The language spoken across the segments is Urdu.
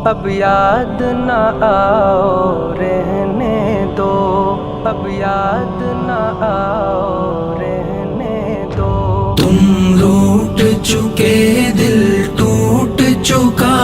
اب یاد نہ آؤ رہنے دو، اب یاد نہ آؤ رہنے دو۔ تم روٹ چکے دل ٹوٹ چکا،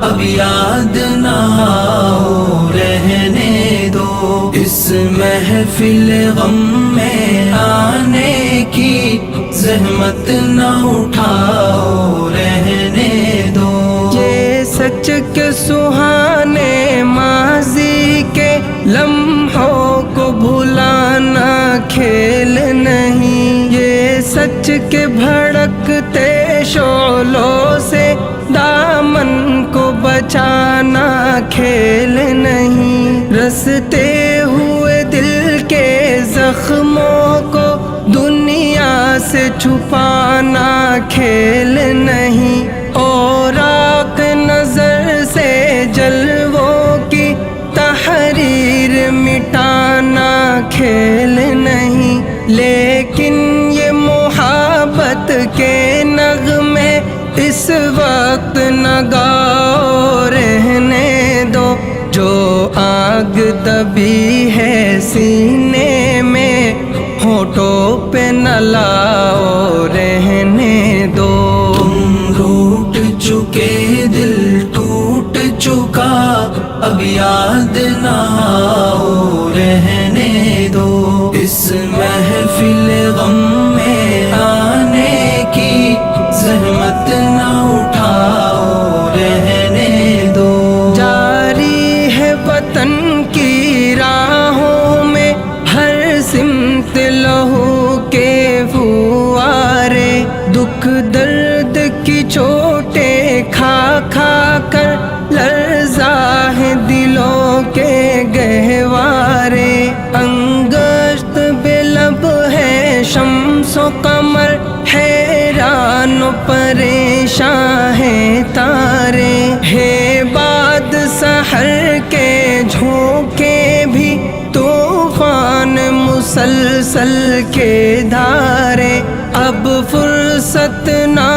اب یاد نہ آؤ رہنے دو۔ اس محفل غم میں آنے کی زحمت نہ اٹھاؤ رہنے دو۔ یہ سچ کے سہانے ماضی کے لمحوں کو بھلانا کھیل نہیں، یہ سچ کے بھڑکتے شعلوں سے دامن کو بچانا کھیل نہیں۔ رستے ہوئے دل کے زخموں کو دنیا سے چھپانا کھیل نہیں، اور آنکھ نظر سے جلووں کی تحریر مٹانا کھیل نہیں۔ لیکن یہ محبت کے نغمے اس وقت نہ گاؤ رہنے دو، جو آگ دبی ہے سینے میں ہونٹوں پہ نہ لاؤ رہنے دو۔ تم روٹ چکے دل ٹوٹ چکا، اب یاد نہ آؤ رہنے دو۔ اس محفل غم میں آنے کی زحمت نہ اٹھاؤ رہنے دو۔ جاری ہے وطن کی راہوں میں ہر سمت لہو کے فوارے، دکھ درد کی چوٹیں کھا کھا کر لرزا ہے دلوں کے گہوارے۔ انگشت بے لب ہے شمس و قمر، حیران و پریشاں ہیں تارے، ہے باد سحر کے جھونکے بھی طوفان مسلسل کے دھارے۔ اب فرصت نہ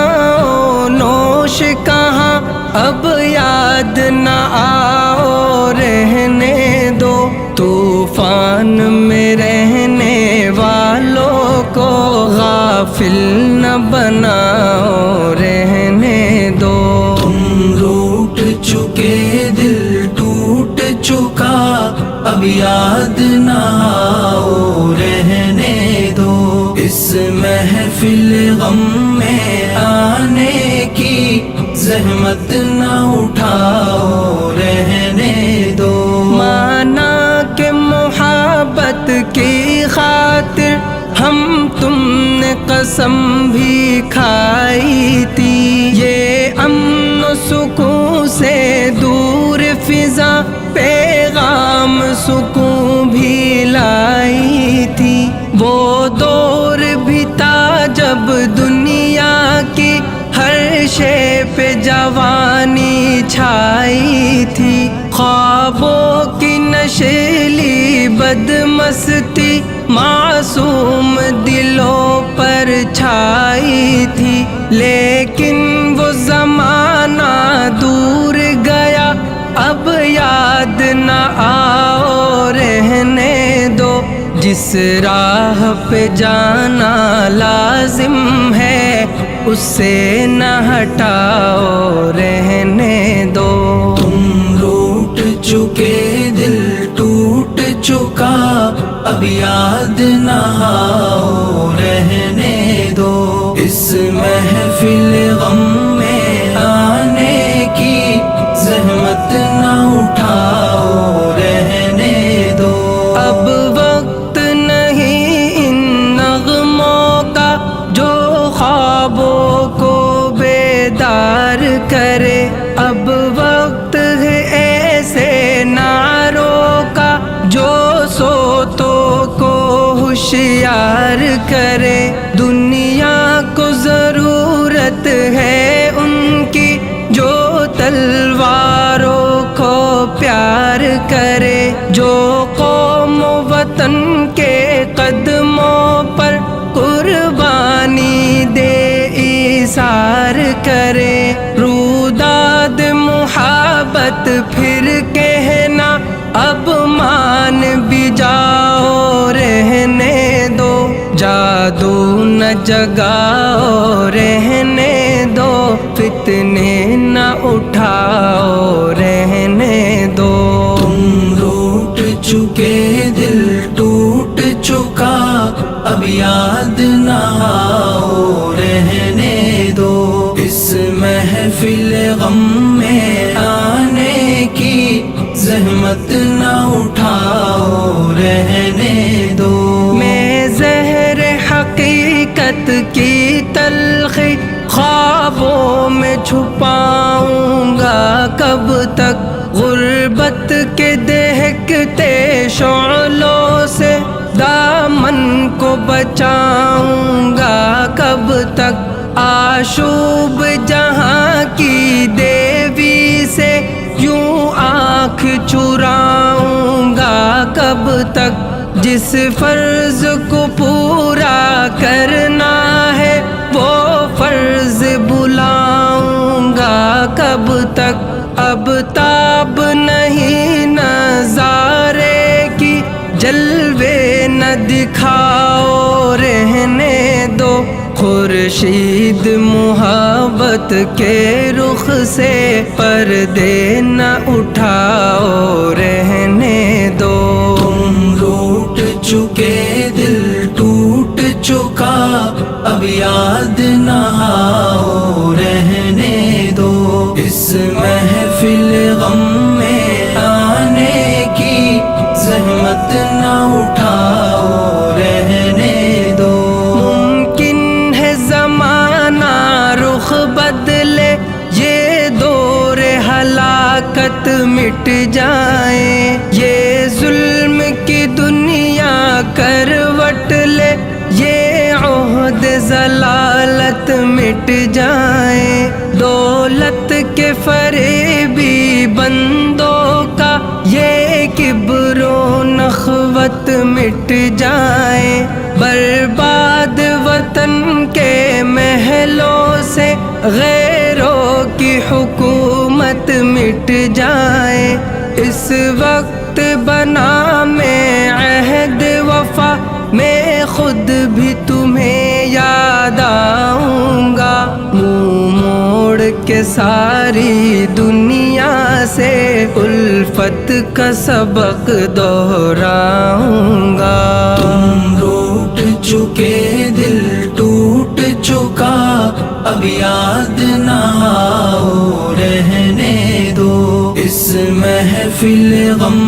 نوش کہاں، اب یاد نہ آؤ رہنے دو۔ طوفان میں رہنے والوں کو غافل نہ بناؤ رہنے دو۔ تم روٹ چکے دل ٹوٹ چکا، اب یاد نہ آؤ رہنے دو۔ اس محفل غم میں آنے کی زحمت نہ اٹھاؤ رہنے دو۔ مانا کہ محبت کی خاطر ہم تم نے قسم بھی کھائی تھی، یہ امن و سکون سے دور فضا پیغام سکون بھی لائی تھی۔ وہ دور بھی تھا جب دنیا کی ہر شے پہ جوانی چھائی تھی، خوابوں کی نشیلی بدمستی معصوم دلوں پر چھائی تھی۔ لیکن وہ زمانہ دور گیا، اب یاد نہ آؤ رہنے دو۔ جس راہ پہ جانا لازم ہے اس سے نہ ہٹاؤ رہنے دو۔ تم روٹ چکے دل ٹوٹ چکا، اب یاد نہ آؤ رہنے دو۔ اس محفل غم میں آنے کی زحمت نہ اٹھاؤ رہنے دو۔ اب وقت نہیں ان نغموں کا جو خوابوں کو بیدار کرے، اب وقت ہے ایسے نعروں کا جو سوتوں کو ہوشیار کرے۔ دنیا کو ضرورت ہے کرے روداد محبت پھر کہنا اب مان بھی جاؤ رہنے دو جادو نہ جگاؤ رہنے دو فتنے نہ اٹھاؤ رہنے دو تم روٹ چکے دل ٹوٹ چکا اب یاد نہ آؤ رہنے دو اس محفل غم میں آنے کی زحمت نہ اٹھاؤ رہنے دو میں زہر حقیقت کی تلخی خوابوں میں چھپاؤں گا کب تک غربت کے دہکتے شعلوں سے دامن کو بچاؤں گا کب تک آشوب جہاں کی دیوی سے یوں آنکھ چراؤں گا کب تک جس فرض کو پورا کرنا ہے وہ فرض بلاؤں گا کب تک اب تاب نہیں نظارے کی جلوے نہ دکھاؤ رہنے دو خورشید محبت کے رخ سے پردے نہ اٹھاؤ رہنے دو تم روٹ چکے دل ٹوٹ چکا اب یاد نہ آؤ رہنے دو اس محفل غم میں آنے کی زحمت نہ اٹھاؤ رہنے دو ممکن ہے زمانہ رخ بدلے یہ دور ہلاکت مٹ جائے یہ ظلم کی دنیا کروٹ لے یہ عہد ضلالت مٹ جائے دولت کے فریبی بندوں کا یہ کبر و نخوت مٹ جائے برباد وطن کے محلوں سے غیروں کی حکومت مٹ جائے اس وقت بنا میں عہد وفا میں خود بھی تمہیں یاد آؤں گا منہ موڑ کے ساری دنیا سے الفت کا سبق دہراؤں گا تم روٹ چکے دل ٹوٹ چکا اب یاد نہ آؤ رہنے دو اس محفل غم